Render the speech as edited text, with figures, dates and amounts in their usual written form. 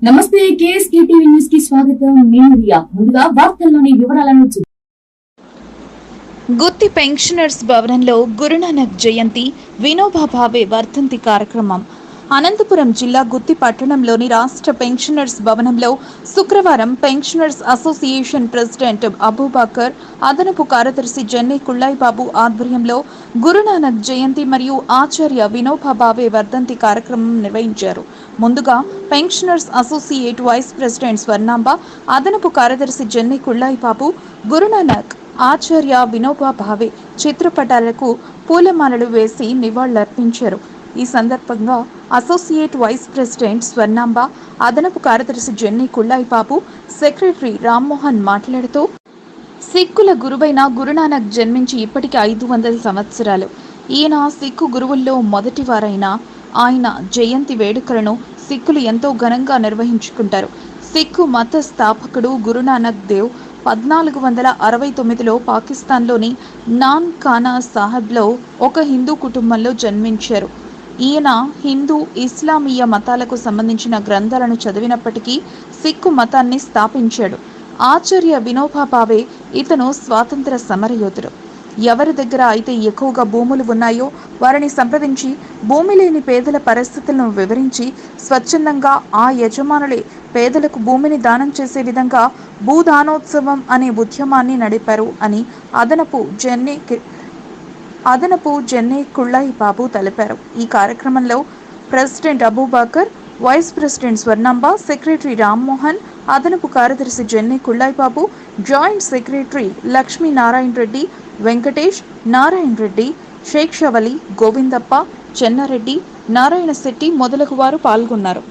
నమస్తే KSK TV news కి స్వాగతం. నేను రియా. ముందుగా వార్తల్లోని వివరాలను గుత్తి పెన్షనర్స్ భవనంలో గురునానక్ జయంతి వినోబా భావే వర్ధంతి కార్యక్రమం. అనంతపురం జిల్లా గుత్తి పట్టణంలోని రాష్ట్ర పెన్షనర్స్ భవనంలో శుక్రవారం పెన్షనర్స్ అసోసియేషన్ ప్రెసిడెంట్ అబూబకర్, అదనపు కార్యదర్శి జెన్నీ కుళ్ళాయిబాబు ఆధ్వర్యంలో గురునానక్ జయంతి మరియు ఆచార్య వినోబా భావే వర్ధంతి కార్యక్రమం నిర్వహించారు. ముందుగా pensioners associate vice president Swarnamba, అదనపు కార్యదర్శి జెన్నీ కుళ్ళాయిబాబు గురునానక్, ఆచార్య వినోబా భావే చిత్రపటాలకు పూలమాలలు వేసి నివాళులర్పించారు. ఈ సందర్భంగా అసోసియేట్ వైస్ ప్రెసిడెంట్ స్వర్ణాంబ, అదనపు కార్యదర్శి జెన్నీ కుళ్ళాయిబాబు, సెక్రటరీ రామ్మోహన్ మాట్లాడుతూ, సిక్కుల గురువైన గురునానక్ జన్మించి ఇప్పటికి 500 సంవత్సరాలు. ఈయన సిక్కు గురువుల్లో మొదటివారైన ఆయన జయంతి వేడుకలను సిక్కులు ఎంతో ఘనంగా నిర్వహించుకుంటారు. సిక్కు మత స్థాపకుడు గురునానక్ దేవ్ 1469లో పాకిస్తాన్లోని నాన్ ఖానా సాహెబ్లో ఒక హిందూ కుటుంబంలో జన్మించారు. ఈయన హిందూ, ఇస్లామీయ మతాలకు సంబంధించిన గ్రంథాలను చదివినప్పటికీ సిక్కు మతాన్ని స్థాపించాడు. ఆచార్య వినోబా భావే ఇతను స్వాతంత్ర సమరయోధుడు. ఎవరి దగ్గర అయితే ఎక్కువగా భూములు ఉన్నాయో వారిని సంప్రదించి భూమి లేని పేదల పరిస్థితులను వివరించి స్వచ్ఛందంగా ఆ యజమానులే పేదలకు భూమిని దానం చేసే విధంగా భూదానోత్సవం అనే ఉద్యమాన్ని నడిపారు అని అదనపు జెన్నీ కుళ్ళాయిబాబు తెలిపారు. ఈ కార్యక్రమంలో president Abubakar, vice president Swarnamba, secretary Rammohan, అదనపు కార్యదర్శి జెన్నీ కుళ్ళాయిబాబు, జాయింట్ సెక్రటరీ లక్ష్మీనారాయణ రెడ్డి, వెంకటేష్, నారాయణ రెడ్డి, షేక్ షవలి, గోవిందప్ప, చెన్నారెడ్డి, నారాయణ శెట్టి మొదలగు వారు పాల్గొన్నారు.